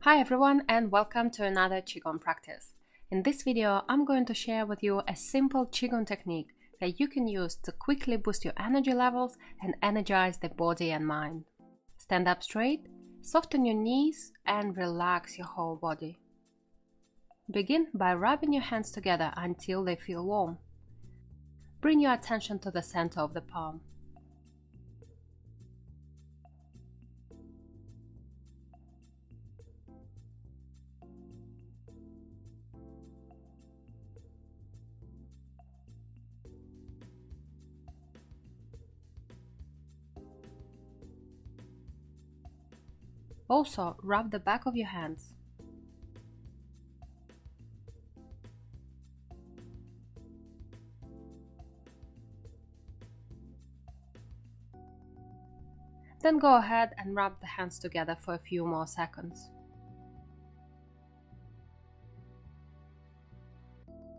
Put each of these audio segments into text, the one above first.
Hi everyone and welcome to another Qigong practice. In this video, I'm going to share with you a simple Qigong technique that you can use to quickly boost your energy levels and energize the body and mind. Stand up straight, soften your knees and relax your whole body. Begin by rubbing your hands together until they feel warm. Bring your attention to the center of the palm. Also, rub the back of your hands. Then go ahead and rub the hands together for a few more seconds.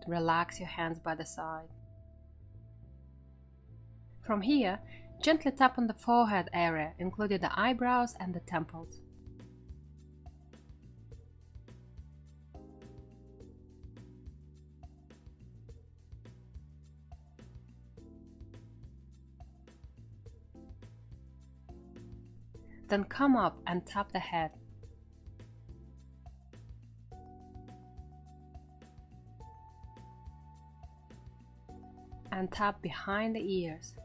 Relax your hands by the side. From here, gently tap on the forehead area, including the eyebrows and the temples. Then come up and tap the head. And tap behind the ears.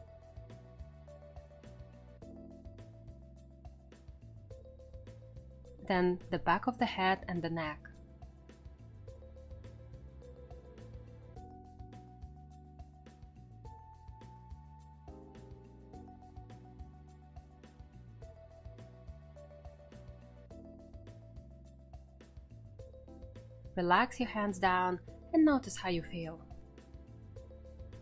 Then the back of the head and the neck. Relax your hands down and notice how you feel.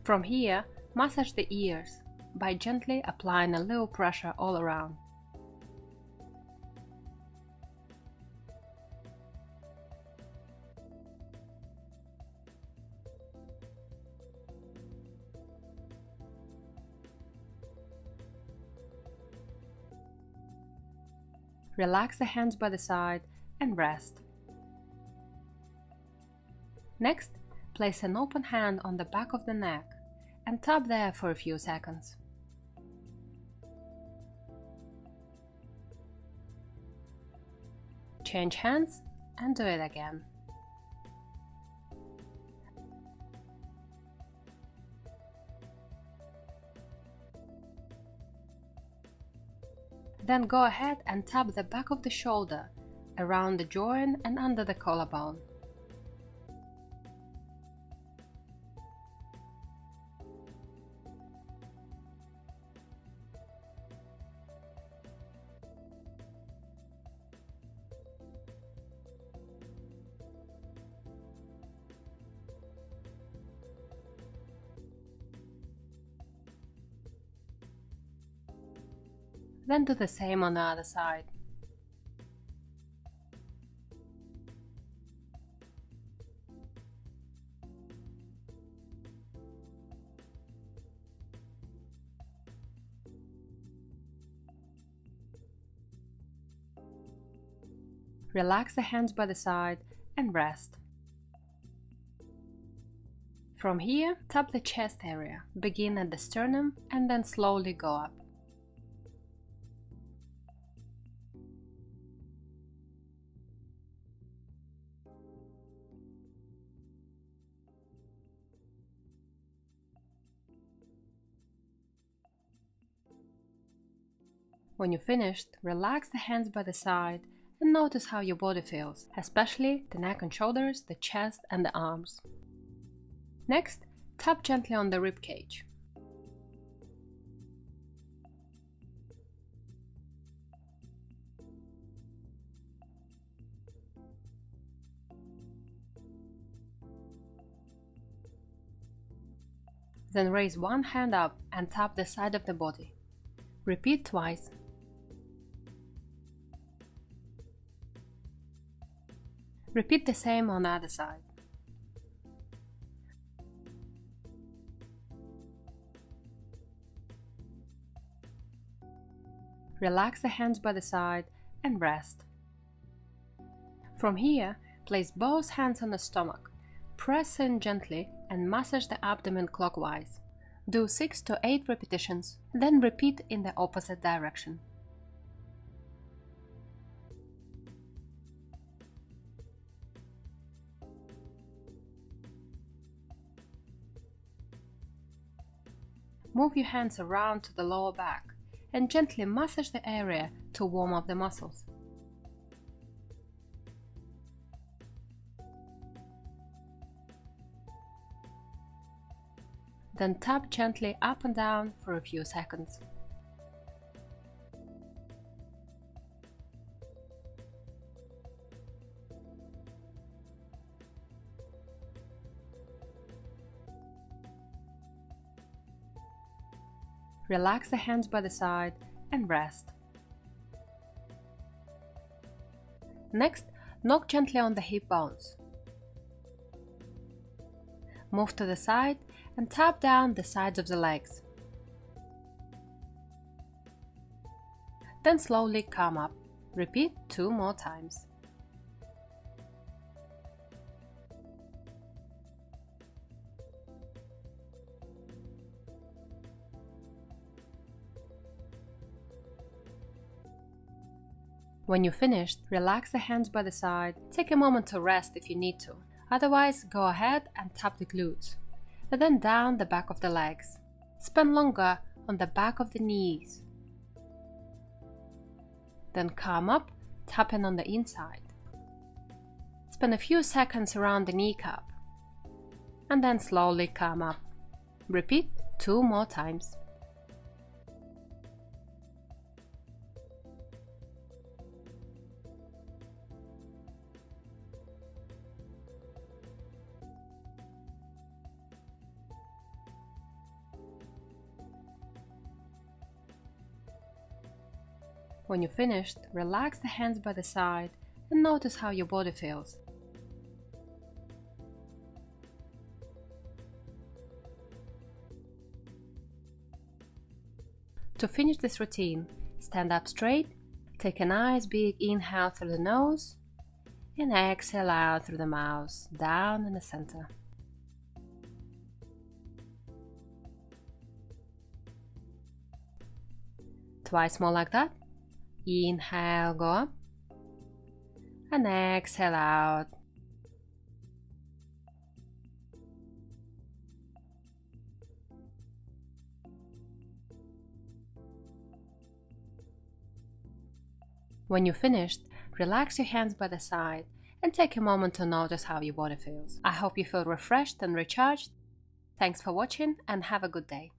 From here, massage the ears by gently applying a little pressure all around. Relax the hands by the side and rest. Next, place an open hand on the back of the neck and tap there for a few seconds. Change hands and do it again. Then go ahead and tap the back of the shoulder, around the joint and under the collarbone. Then do the same on the other side. Relax the hands by the side and rest. From here, tap the chest area. Begin at the sternum and then slowly go up. When you're finished, relax the hands by the side and notice how your body feels, especially the neck and shoulders, the chest and the arms. Next, tap gently on the rib cage. Then raise one hand up and tap the side of the body. Repeat twice. Repeat the same on the other side. Relax the hands by the side and rest. From here, place both hands on the stomach, press in gently and massage the abdomen clockwise. Do 6 to 8 repetitions, then repeat in the opposite direction. Move your hands around to the lower back and gently massage the area to warm up the muscles. Then tap gently up and down for a few seconds. Relax the hands by the side and rest. Next, knock gently on the hip bones. Move to the side and tap down the sides of the legs. Then slowly come up. Repeat 2 more times. When you're finished, relax the hands by the side. Take a moment to rest if you need to. Otherwise, go ahead and tap the glutes, and then down the back of the legs. Spend longer on the back of the knees. Then come up, tapping on the inside. Spend a few seconds around the kneecap, and then slowly come up. Repeat 2 more times. When you're finished, relax the hands by the side and notice how your body feels. To finish this routine, stand up straight, take a nice big inhale through the nose and exhale out through the mouth, down in the center. Twice more like that. Inhale, go up, and exhale out. When you're finished, relax your hands by the side and take a moment to notice how your body feels. I hope you feel refreshed and recharged. Thanks for watching and have a good day.